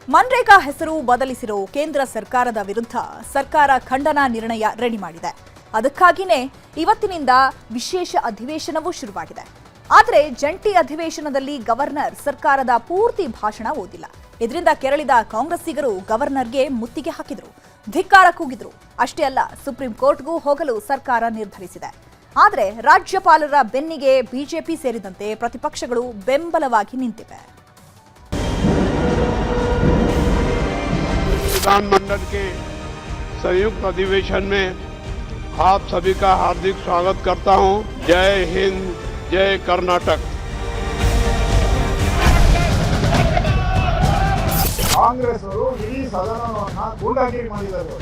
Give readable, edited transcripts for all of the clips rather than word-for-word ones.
ಮನ್ರೇಗಾ ಹೆಸರು ಬದಲಿಸಿರೋ ಕೇಂದ್ರ ಸರ್ಕಾರದ ವಿರುದ್ಧ ಸರ್ಕಾರ ಖಂಡನಾ ನಿರ್ಣಯ ರೆಡಿ ಮಾಡಿದೆ. ಅದಕ್ಕಾಗಿಯೇ ಇವತ್ತಿನಿಂದ ವಿಶೇಷ ಅಧಿವೇಶನವೂ ಶುರುವಾಗಿದೆ. ಆದರೆ ಜಂಟಿ ಅಧಿವೇಶನದಲ್ಲಿ ಗವರ್ನರ್ ಸರ್ಕಾರದ ಪೂರ್ತಿ ಭಾಷಣ ಓದಿಲ್ಲ. ಇದರಿಂದ ಕೆರಳಿದ ಕಾಂಗ್ರೆಸ್ಸಿಗರು ಗವರ್ನರ್ಗೆ ಮುತ್ತಿಗೆ ಹಾಕಿದ್ರು, ಧಿಕ್ಕಾರ ಕೂಗಿದ್ರು. ಅಷ್ಟೇ ಅಲ್ಲ, ಸುಪ್ರೀಂ ಕೋರ್ಟ್ಗೂ ಹೋಗಲು ಸರ್ಕಾರ ನಿರ್ಧರಿಸಿದೆ. ಆದರೆ ರಾಜ್ಯಪಾಲರ ಬೆನ್ನಿಗೆ ಬಿಜೆಪಿ ಸೇರಿದಂತೆ ಪ್ರತಿಪಕ್ಷಗಳು ಬೆಂಬಲವಾಗಿ ನಿಂತಿವೆ. विधानमंडल के संयुक्त अधिवेशन में आप सभी का हार्दिक स्वागत करता हूं। जय हिंद, जय कर्नाटक। ಕಾಂಗ್ರೆಸ್ ಅವರು ಇಡೀ ಸದನವನ್ನು ಗೂಂಡಾಗಿರಿ ಮಾಡಿದ್ದಾರೆ.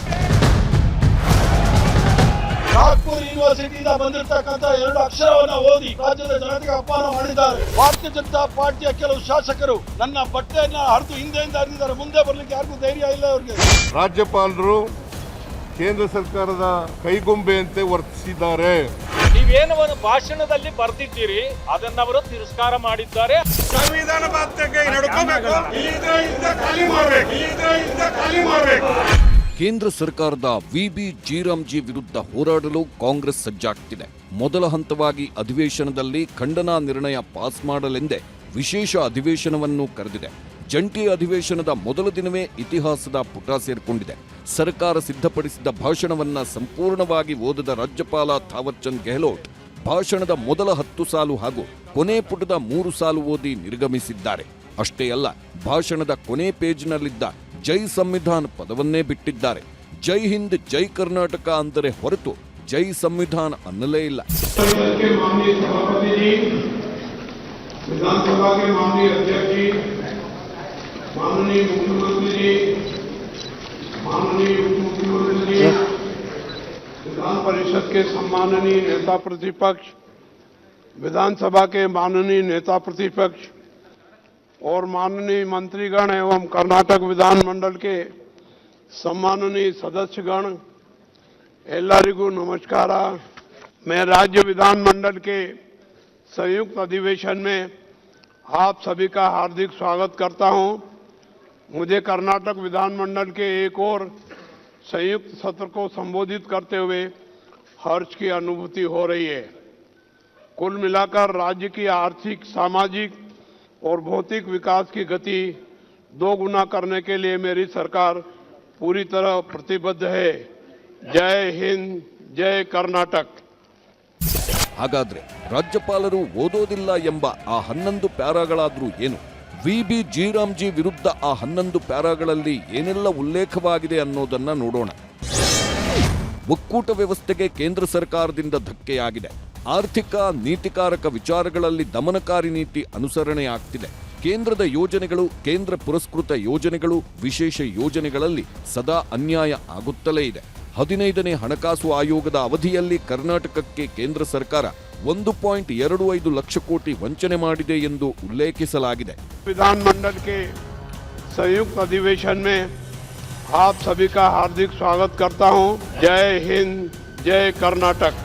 ನಾಗ್ಪುರ್ ಯೂನಿವರ್ಸಿಟಿಯಿಂದ ಬಂದಿರತಕ್ಕಂತ 2 ಅಕ್ಷರವನ್ನ ಓದಿ ರಾಜ್ಯದ ಜನತೆಗೆ ಅಪಮಾನ ಮಾಡಿದ್ದಾರೆ. ಭಾರತೀಯ ಜನತಾ ಪಾರ್ಟಿಯ ಕೆಲವು ಶಾಸಕರು ನನ್ನ ಬಟ್ಟೆಯನ್ನ ಹರಿದು ಹಿಂದೆಯಿಂದ ಹರಿದಿದ್ದಾರೆ. ಮುಂದೆ ಬರ್ಲಿಕ್ಕೆ ಯಾರಿಗೂ ಧೈರ್ಯ ಇಲ್ಲ ಅವರಿಗೆ. ರಾಜ್ಯಪಾಲರು ಕೇಂದ್ರ ಸರ್ಕಾರದ ಕೈಗೊಂಬೆಯಂತೆ ವರ್ತಿಸಿದ್ದಾರೆ. ನೀವೇನವನ್ನು ಭಾಷಣದಲ್ಲಿ ಬರೆದಿದ್ದೀರಿ ಅದನ್ನ ಅವರು ತಿರಸ್ಕಾರ ಮಾಡಿದ್ದಾರೆ. ಸಂವಿಧಾನ ಬಾಧ್ಯತೆ ನಡ್ಕೋಬೇಕು, ಖಾಲಿ ಮಾಡಬೇಕು. ಕೇಂದ್ರ ಸರ್ಕಾರದ ವಿಬಿ ಜೀರಾಮ್ಜಿ ವಿರುದ್ಧ ಹೋರಾಡಲು ಕಾಂಗ್ರೆಸ್ ಸಜ್ಜಾಗ್ತಿದೆ. ಮೊದಲ ಹಂತವಾಗಿ ಅಧಿವೇಶನದಲ್ಲಿ ಖಂಡನಾ ನಿರ್ಣಯ ಪಾಸ್ ಮಾಡಲೆಂದೇ ವಿಶೇಷ ಅಧಿವೇಶನವನ್ನು ಕರೆದಿದೆ. ಜಂಟಿ ಅಧಿವೇಶನದ ಮೊದಲ ದಿನವೇ ಇತಿಹಾಸದ ಪುಟ ಸೇರಿಕೊಂಡಿದೆ. ಸರ್ಕಾರ ಸಿದ್ಧಪಡಿಸಿದ ಭಾಷಣವನ್ನ ಸಂಪೂರ್ಣವಾಗಿ ಓದದ ರಾಜ್ಯಪಾಲ ಥಾವರ್ ಚಂದ್ ಗೆಹ್ಲೋಟ್ ಭಾಷಣದ ಮೊದಲ 10 ಸಾಲು ಹಾಗೂ ಕೊನೆ ಪುಟದ 3 ಸಾಲು ಓದಿ ನಿರ್ಗಮಿಸಿದ್ದಾರೆ. ಅಷ್ಟೇ ಅಲ್ಲ, ಭಾಷಣದ ಕೊನೆ ಪೇಜ್ನಲ್ಲಿದ್ದ ಜೈ ಸಂವಿಧಾನ್ ಪದವನ್ನೇ ಬಿಟ್ಟಿದ್ದಾರೆ. ಜೈ ಹಿಂದ್, ಜೈ ಕರ್ನಾಟಕ ಅಂದರೆ ಹೊರತು ಜೈ ಸಂವಿಧಾನ್ ಅನ್ನಲೇ ಇಲ್ಲ. विधानसभा के माननीय अध्यक्ष जी, माननीय मुख्यमंत्री जी, माननीय उप मुख्यमंत्री जी, विधान परिषद के सम्माननीय नेता प्रतिपक्ष, विधानसभा के माननीय नेता प्रतिपक्ष और माननीय मंत्रीगण एवं कर्नाटक विधानमंडल के सम्माननीय सदस्यगण, ಎಲ್ಲರಿಗೂ नमस्कार। मैं राज्य विधानमंडल के संयुक्त अधिवेशन में आप सभी का हार्दिक स्वागत करता हूं। मुझे कर्नाटक विधानमंडल के एक और संयुक्त सत्र को संबोधित करते हुए हर्ष की अनुभूति हो रही है। कुल मिलाकर राज्य की आर्थिक, सामाजिक और भौतिक विकास की गति 2 गुना करने के लिए मेरी सरकार पूरी तरह प्रतिबद्ध है। जय हिंद, जय कर्नाटक। ಹಾಗಾದ್ರೆ ರಾಜ್ಯಪಾಲರು ಓದೋದಿಲ್ಲ ಎಂಬ ಆ 11 ಪ್ಯಾರಾಗಳಾದ್ರೂ ಏನು? ವಿಬಿ ಜೀರಾಮ್ಜಿ ವಿರುದ್ಧ ಆ 11 ಪ್ಯಾರಾಗಳಲ್ಲಿ ಏನೆಲ್ಲ ಉಲ್ಲೇಖವಾಗಿದೆ ಅನ್ನೋದನ್ನ ನೋಡೋಣ. ಒಕ್ಕೂಟ ವ್ಯವಸ್ಥೆಗೆ ಕೇಂದ್ರ ಸರ್ಕಾರದಿಂದ ಧಕ್ಕೆಯಾಗಿದೆ. ಆರ್ಥಿಕ ನೀತಿಕಾರಕ ವಿಚಾರಗಳಲ್ಲಿ ದಮನಕಾರಿ ನೀತಿ ಅನುಸರಣೆಯಾಗ್ತಿದೆ. ಕೇಂದ್ರದ ಯೋಜನೆಗಳು, ಕೇಂದ್ರ ಪುರಸ್ಕೃತ ಯೋಜನೆಗಳು, ವಿಶೇಷ ಯೋಜನೆಗಳಲ್ಲಿ ಸದಾ ಅನ್ಯಾಯ ಆಗುತ್ತಲೇ ಇದೆ. 15ನೇ ಹಣಕಾಸು ಆಯೋಗದ ಅವಧಿಯಲ್ಲಿ ಕರ್ನಾಟಕಕ್ಕೆ ಕೇಂದ್ರ ಸರ್ಕಾರ 1.25 ಲಕ್ಷ ಕೋಟಿ ವಂಚನೆ ಮಾಡಿದೆ ಎಂದು ಉಲ್ಲೇಖಿಸಲಾಗಿದೆ. विधानमंडल के संयुक्त अधिवेशन में आप सभी का हार्दिक स्वागत करता हूं। जय हिंद, जय कर्नाटक।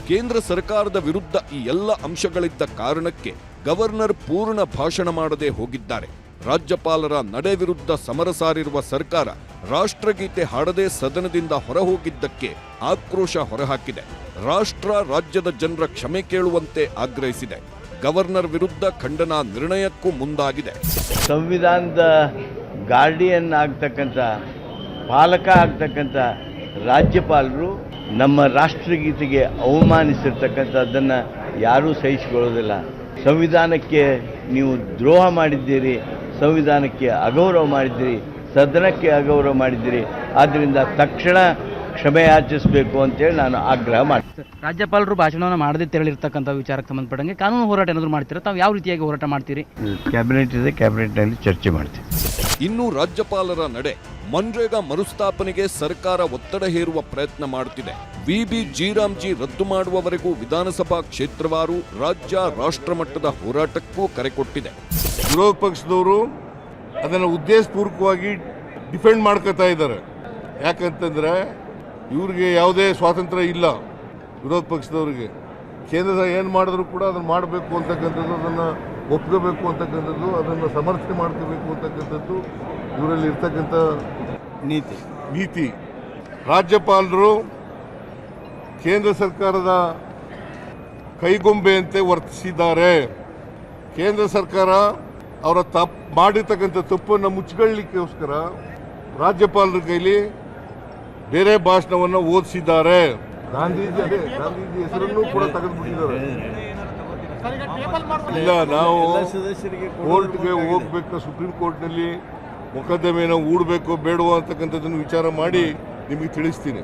ಕೇಂದ್ರ ಸರ್ಕಾರದ ವಿರುದ್ಧ ಈ ಎಲ್ಲ ಅಂಶಗಳಿದ್ದ ಕಾರಣಕ್ಕೆ ಗವರ್ನರ್ ಪೂರ್ಣ ಭಾಷಣ ಮಾಡದೆ ಹೋಗಿದ್ದಾರೆ. ರಾಜ್ಯಪಾಲರ ನಡೆ ವಿರುದ್ಧ ಸಮರ ಸಾರಿರುವ ಸರ್ಕಾರ ರಾಷ್ಟ್ರಗೀತೆ ಹಾಡದೆ ಸದನದಿಂದ ಹೊರಹೋಗಿದ್ದಕ್ಕೆ ಆಕ್ರೋಶ ಹೊರಹಾಕಿದೆ. ರಾಷ್ಟ್ರ, ರಾಜ್ಯದ ಜನರ ಕ್ಷಮೆ ಕೇಳುವಂತೆ ಆಗ್ರಹಿಸಿದೆ. ಗವರ್ನರ್ ವಿರುದ್ಧ ಖಂಡನಾ ನಿರ್ಣಯಕ್ಕೂ ಮುಂದಾಗಿದೆ. ಸಂವಿಧಾನದ ಗಾರ್ಡಿಯನ್ ಆಗ್ತಕ್ಕಂಥ, ಪಾಲಕ ಆಗ್ತಕ್ಕಂಥ ರಾಜ್ಯಪಾಲರು ನಮ್ಮ ರಾಷ್ಟ್ರಗೀತೆಗೆ ಅವಮಾನಿಸಿರ್ತಕ್ಕಂಥದ್ದನ್ನು ಯಾರೂ ಸಹಿಸಿಕೊಳ್ಳೋದಿಲ್ಲ. ಸಂವಿಧಾನಕ್ಕೆ ನೀವು ದ್ರೋಹ ಮಾಡಿದ್ದೀರಿ, ಸಂವಿಧಾನಕ್ಕೆ ಅಗೌರವ ಮಾಡಿದ್ದೀರಿ, ಸದನಕ್ಕೆ ಅಗೌರವ ಮಾಡಿದ್ದೀರಿ. ಆದ್ದರಿಂದ ತಕ್ಷಣ ಕ್ಷಮೆ ಯಾಚಿಸಬೇಕು ಅಂತೇಳಿ ನಾನು ಆಗ್ರಹ ಮಾಡ್ತೀನಿ. ರಾಜ್ಯಪಾಲರು ಭಾಷಣವನ್ನು ಮಾಡದೆ ತೆರಳಿರ್ತಕ್ಕಂಥ ವಿಚಾರಕ್ಕೆ ಸಂಬಂಧಪಟ್ಟಂಗೆ ಕಾನೂನು ಹೋರಾಟ ಏನಾದರೂ ಮಾಡ್ತೀರಾ? ತಾವು ಯಾವ ರೀತಿಯಾಗಿ ಹೋರಾಟ ಮಾಡ್ತೀರಿ? ಕ್ಯಾಬಿನೆಟ್ ಇದೆ, ಕ್ಯಾಬಿನೆಟ್ನಲ್ಲಿ ಚರ್ಚೆ ಮಾಡ್ತೀವಿ. ಇನ್ನು ರಾಜ್ಯಪಾಲರ ನಡೆ, ಮನ್ರೇಗಾ ಮರುಸ್ಥಾಪನೆಗೆ ಸರ್ಕಾರ ಒತ್ತಡ ಹೇರುವ ಪ್ರಯತ್ನ ಮಾಡುತ್ತಿದೆ. ವಿಬಿ ಜೀರಾಮ್ಜಿ ರದ್ದು ಮಾಡುವವರೆಗೂ ವಿಧಾನಸಭಾ ಕ್ಷೇತ್ರವಾರು ರಾಜ್ಯ, ರಾಷ್ಟ್ರ ಮಟ್ಟದ ಹೋರಾಟಕ್ಕೂ ಕರೆ ಕೊಟ್ಟಿದೆ. ವಿರೋಧ ಪಕ್ಷದವರು ಅದನ್ನು ಉದ್ದೇಶಪೂರ್ವಕವಾಗಿ ಡಿಫೆಂಡ್ ಮಾಡ್ಕೊತಾ ಇದ್ದಾರೆ. ಯಾಕಂತಂದ್ರೆ ಇವ್ರಿಗೆ ಯಾವುದೇ ಸ್ವಾತಂತ್ರ್ಯ ಇಲ್ಲ. ವಿರೋಧ ಪಕ್ಷದವರಿಗೆ ಕೇಂದ್ರ ಏನು ಮಾಡಿದ್ರು ಕೂಡ ಅದನ್ನು ಮಾಡಬೇಕು ಅಂತಕ್ಕಂಥದ್ದು, ಅದನ್ನು ಒಪ್ಕೋಬೇಕು ಅಂತಕ್ಕಂಥದ್ದು, ಅದನ್ನು ಸಮರ್ಥನೆ ಮಾಡ್ಕೋಬೇಕು ಅಂತಕ್ಕಂಥದ್ದು ಇವರಲ್ಲಿ ಇರ್ತಕ್ಕಂಥ ನೀತಿ. ರಾಜ್ಯಪಾಲರು ಕೇಂದ್ರ ಸರ್ಕಾರದ ಕೈಗೊಂಬೆಯಂತೆ ವರ್ತಿಸಿದ್ದಾರೆ. ಕೇಂದ್ರ ಸರ್ಕಾರ ಅವರ ಮಾಡಿರ್ತಕ್ಕಂಥ ತಪ್ಪನ್ನು ಮುಚ್ಚಿಕೊಳ್ಳಲಿಕ್ಕೋಸ್ಕರ ರಾಜ್ಯಪಾಲರ ಕೈಲಿ ಬೇರೆ ಭಾಷಣವನ್ನು ಓದಿಸಿದ್ದಾರೆ. ಗಾಂಧೀಜಿ ಹೆಸರನ್ನು ಕೂಡ ತೆಗೆದುಬಿಟ್ಟಿದ್ದಾರೆ. ಇಲ್ಲ, ನಾವು ಕೋರ್ಟ್ಗೆ ಹೋಗ್ಬೇಕು, ಸುಪ್ರೀಂ ಕೋರ್ಟ್ನಲ್ಲಿ ಮೊಕದ್ದಮೆಯನ್ನು ಹೂಡಬೇಕು ಬೇಡವೋ ಅಂತಕ್ಕಂಥದ್ದನ್ನು ವಿಚಾರ ಮಾಡಿ ನಿಮಗೆ ತಿಳಿಸ್ತೀನಿ.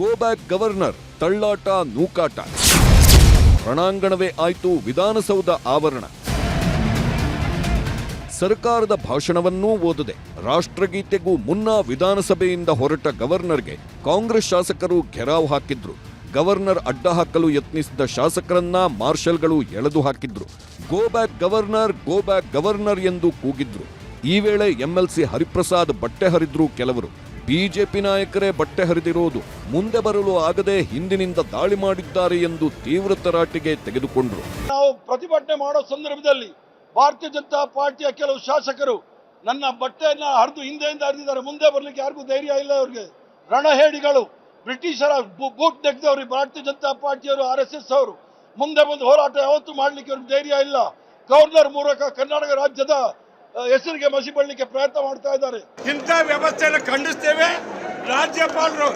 ಗೋ ಬ್ಯಾಕ್ ಗವರ್ನರ್ ತಳ್ಳಾಟ ನೂಕಾಟ, ರಣಾಂಗಣವೇ ಆಯ್ತು ವಿಧಾನಸೌಧ ಆವರಣ. ಸರ್ಕಾರದ ಭಾಷಣವನ್ನೂ ಓದದೆ ರಾಷ್ಟ್ರಗೀತೆಗೂ ಮುನ್ನ ವಿಧಾನಸಭೆಯಿಂದ ಹೊರಟ ಗವರ್ನರ್ಗೆ ಕಾಂಗ್ರೆಸ್ ಶಾಸಕರು ಘೆರಾವ್ ಹಾಕಿದ್ರು. ಗವರ್ನರ್ ಅಡ್ಡ ಹಾಕಲು ಯತ್ನಿಸಿದ ಶಾಸಕರನ್ನ ಮಾರ್ಷಲ್ಗಳು ಎಳೆದು ಹಾಕಿದ್ರು. Go back governor, go back governor ಎಂದು ಕೂಗಿದ್ರು. ಈ ವೇಳೆ ಎಂಎಲ್ಸಿ ಹರಿಪ್ರಸಾದ್ ಬಟ್ಟೆ ಹರಿದ್ರು. ಕೆಲವರು ಬಿಜೆಪಿ ನಾಯಕರೇ ಬಟ್ಟೆ ಹರಿದಿರೋದು ಮುಂದೆ ಬರಲು ಆಗದೆ ಹಿಂದಿನಿಂದ ದಾಳಿ ಮಾಡಿದ್ದಾರೆ ಎಂದು ತೀವ್ರ ತರಾಟೆಗೆ ತೆಗೆದುಕೊಂಡ್ರು. ನಾವು ಪ್ರತಿಭಟನೆ ಮಾಡೋ ಸಂದರ್ಭದಲ್ಲಿ ಭಾರತೀಯ ಜನತಾ ಪಾರ್ಟಿಯ ಕೆಲವು ಶಾಸಕರು ನನ್ನ ಬಟ್ಟೆಯನ್ನ ಹರಿದು ಹಿಂದೆಯಿಂದ ಹರಿದಿದ್ದಾರೆ. ಮುಂದೆ ಬರ್ಲಿಕ್ಕೆ ಯಾರಿಗೂ ಧೈರ್ಯ ಇಲ್ಲ. ಅವ್ರಿಗೆ ರಣಹೇಡಿಗಳು, ಬ್ರಿಟಿಷರ ಬೂಟ್ ನೆಗೆದವರು ಭಾರತೀಯ ಜನತಾ ಪಾರ್ಟಿಯವರು, RSS ಅವರು. ಮುಂದೆ ಬಂದು ಹೋರಾಟ ಯಾವತ್ತೂ ಮಾಡ್ಲಿಕ್ಕೆ ಅವ್ರಿಗೆ ಧೈರ್ಯ ಇಲ್ಲ. ಗವರ್ನರ್ ಮೂಲಕ ಕರ್ನಾಟಕ ರಾಜ್ಯದ ಹೆಸರಿಗೆ ಮಸಿ ಬಳ್ಳಿಕ್ಕೆ ಪ್ರಯತ್ನ ಮಾಡ್ತಾ ಇದ್ದಾರೆ. ಇಂಥ ವ್ಯವಸ್ಥೆಯನ್ನು ಖಂಡಿಸ್ತೇವೆ. ರಾಜ್ಯಪಾಲರು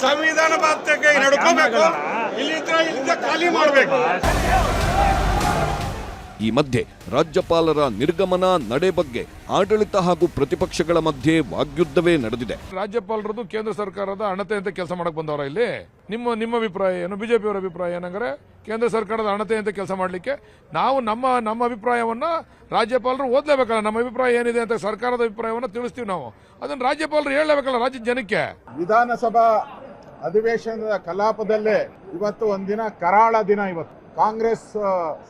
ಸಂವಿಧಾನಬದ್ಧವಾಗಿ ನಡ್ಕೋಬೇಕು, ಇಲ್ಲಿಂದ ಖಾಲಿ ಮಾಡಬೇಕು. ಈ ಮಧ್ಯೆ ರಾಜ್ಯಪಾಲರ ನಿರ್ಗಮನ ನಡೆ ಬಗ್ಗೆ ಆಡಳಿತ ಹಾಗೂ ಪ್ರತಿಪಕ್ಷಗಳ ಮಧ್ಯೆ ವಾಗ್ಯುದ್ಧವೇ ನಡೆದಿದೆ. ರಾಜ್ಯಪಾಲರದು ಕೇಂದ್ರ ಸರ್ಕಾರದ ಅಣತೆಯಂತೆ ಕೆಲಸ ಮಾಡಕ್ ಬಂದವರ ಇಲ್ಲಿ. ನಿಮ್ಮ ಅಭಿಪ್ರಾಯ ಏನು? ಬಿಜೆಪಿಯವರ ಅಭಿಪ್ರಾಯ ಏನಂದ್ರೆ ಕೇಂದ್ರ ಸರ್ಕಾರದ ಅಣತೆಯಂತೆ ಕೆಲಸ ಮಾಡಲಿಕ್ಕೆ ನಾವು ನಮ್ಮ ಅಭಿಪ್ರಾಯವನ್ನ ರಾಜ್ಯಪಾಲರು ಓದ್ಲೇಬೇಕಲ್ಲ. ನಮ್ಮ ಅಭಿಪ್ರಾಯ ಏನಿದೆ ಅಂತ ಸರ್ಕಾರದ ಅಭಿಪ್ರಾಯವನ್ನ ತಿಳಿಸ್ತೀವಿ ನಾವು. ಅದನ್ನ ರಾಜ್ಯಪಾಲರು ಹೇಳಲೇಬೇಕಲ್ಲ ರಾಜ್ಯದ ಜನಕ್ಕೆ. ವಿಧಾನಸಭಾ ಅಧಿವೇಶನದ ಕಲಾಪದಲ್ಲೇ ಇವತ್ತು ಒಂದಿನ ಕರಾಳ ದಿನ. ಇವತ್ತು ಕಾಂಗ್ರೆಸ್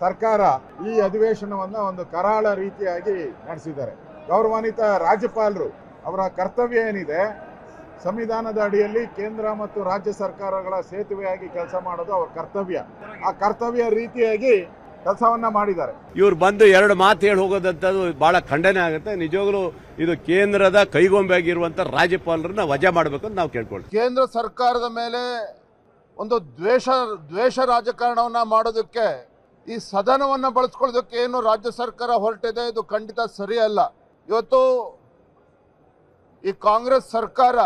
ಸರ್ಕಾರ ಈ ಅಧಿವೇಶನವನ್ನ ಒಂದು ಕರಾಳ ರೀತಿಯಾಗಿ ನಡೆಸಿದ್ದಾರೆ. ಗೌರವಾನ್ವಿತ ರಾಜ್ಯಪಾಲರು ಅವರ ಕರ್ತವ್ಯ ಏನಿದೆ, ಸಂವಿಧಾನದ ಅಡಿಯಲ್ಲಿ ಕೇಂದ್ರ ಮತ್ತು ರಾಜ್ಯ ಸರ್ಕಾರಗಳ ಸೇತುವೆಯಾಗಿ ಕೆಲಸ ಮಾಡೋದು ಅವರ ಕರ್ತವ್ಯ. ಆ ಕರ್ತವ್ಯ ರೀತಿಯಾಗಿ ಕೆಲಸವನ್ನ ಮಾಡಿದ್ದಾರೆ. ಇವ್ರು ಬಂದು ಎರಡು ಮಾತು ಹೇಳಿ ಹೋಗೋದಂಥದ್ದು ಬಹಳ ಖಂಡನೆ ಆಗುತ್ತೆ. ನಿಜವಾಗ್ಲೂ ಇದು ಕೇಂದ್ರದ ಕೈಗೊಂಬೆ ಆಗಿರುವಂತ ರಾಜ್ಯಪಾಲರನ್ನ ವಜಾ ಮಾಡಬೇಕು ಅಂತ ನಾವು ಕೇಳ್ಕೊಳ್ತೀವಿ. ಕೇಂದ್ರ ಸರ್ಕಾರದ ಮೇಲೆ ಒಂದು ದ್ವೇಷ ರಾಜಕಾರಣವನ್ನ ಮಾಡೋದಕ್ಕೆ ಈ ಸದನವನ್ನ ಬಳಸ್ಕೊಳ್ಳೋದಕ್ಕೆ ಏನು ರಾಜ್ಯ ಸರ್ಕಾರ ಹೊರಟಿದೆ, ಇದು ಖಂಡಿತ ಸರಿಯಲ್ಲ. ಇವತ್ತು ಈ ಕಾಂಗ್ರೆಸ್ ಸರ್ಕಾರ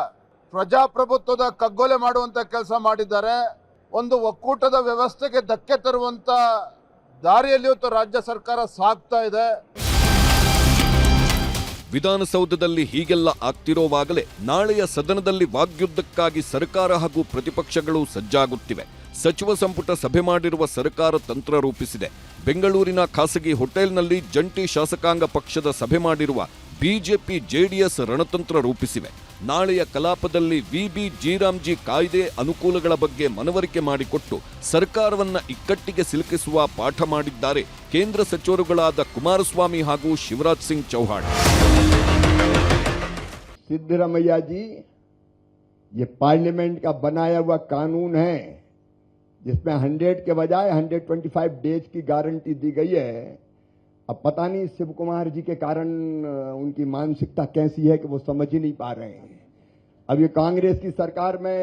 ಪ್ರಜಾಪ್ರಭುತ್ವದ ಕಗ್ಗೊಲೆ ಮಾಡುವಂತ ಕೆಲಸ ಮಾಡಿದ್ದಾರೆ. ಒಂದು ಒಕ್ಕೂಟದ ವ್ಯವಸ್ಥೆಗೆ ಧಕ್ಕೆ ತರುವಂತ ದಾರಿಯಲ್ಲಿ ಇವತ್ತು ರಾಜ್ಯ ಸರ್ಕಾರ ಸಾಗ್ತಾ ಇದೆ. ವಿಧಾನಸೌಧದಲ್ಲಿ ಹೀಗೆಲ್ಲ ಆಗ್ತಿರೋವಾಗಲೇ ನಾಳೆಯ ಸದನದಲ್ಲಿ ವಾಗ್ಯುದ್ಧಕ್ಕಾಗಿ ಸರ್ಕಾರ ಹಾಗೂ ಪ್ರತಿಪಕ್ಷಗಳು ಸಜ್ಜಾಗುತ್ತಿವೆ. ಸಚಿವ ಸಂಪುಟ ಸಭೆ ಮಾಡಿರುವ ಸರ್ಕಾರ ತಂತ್ರ ರೂಪಿಸಿದೆ. ಬೆಂಗಳೂರಿನ ಖಾಸಗಿ ಹೋಟೆಲ್ನಲ್ಲಿ ಜಂಟಿ ಶಾಸಕಾಂಗ ಪಕ್ಷದ ಸಭೆ ಮಾಡಿರುವ ಬಿಜೆಪಿ ಜೆಡಿಎಸ್ ರಣತಂತ್ರ ರೂಪಿಸಿವೆ. ನಾಳೆಯ ಕಲಾಪದಲ್ಲಿ ವಿಬಿ ಜೀರಾಮ್ಜಿ ಕಾಯ್ದೆ ಅನುಕೂಲಗಳ ಬಗ್ಗೆ ಮನವರಿಕೆ ಮಾಡಿಕೊಟ್ಟು ಸರ್ಕಾರವನ್ನ ಇಕ್ಕಟ್ಟಿಗೆ ಸಿಲುಕಿಸುವ ಪಾಠ ಮಾಡಿದ್ದಾರೆ ಕೇಂದ್ರ ಸಚಿವರುಗಳಾದ ಕುಮಾರಸ್ವಾಮಿ ಹಾಗೂ ಶಿವರಾಜ್ ಸಿಂಗ್ ಚೌಹಾಣ್. सिद्धरमैया जी, ये पार्लियामेंट का बनाया हुआ कानून है जिसमें 100 के बजाय 125 डेज की गारंटी दी गई है. अब पता नहीं शिव कुमार जी के कारण उनकी मानसिकता कैसी है कि वो समझ ही नहीं पा रहे हैं. अब ये कांग्रेस की सरकार में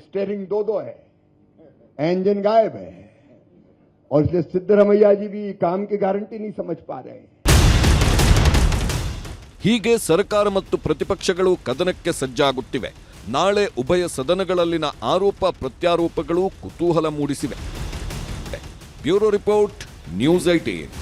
स्टीयरिंग दो है, इंजन गायब है, और इसलिए सिद्धरमैया जी भी काम की गारंटी नहीं समझ पा रहे हैं. ಹೀಗೆ ಸರ್ಕಾರ ಮತ್ತು ಪ್ರತಿಪಕ್ಷಗಳು ಕದನಕ್ಕೆ ಸಜ್ಜಾಗುತ್ತಿವೆ. ನಾಳೆ ಉಭಯ ಸದನಗಳಲ್ಲಿನ ಆರೋಪ ಪ್ರತ್ಯಾರೋಪಗಳು ಕುತೂಹಲ ಮೂಡಿಸಿವೆ. Bureau report, news 18.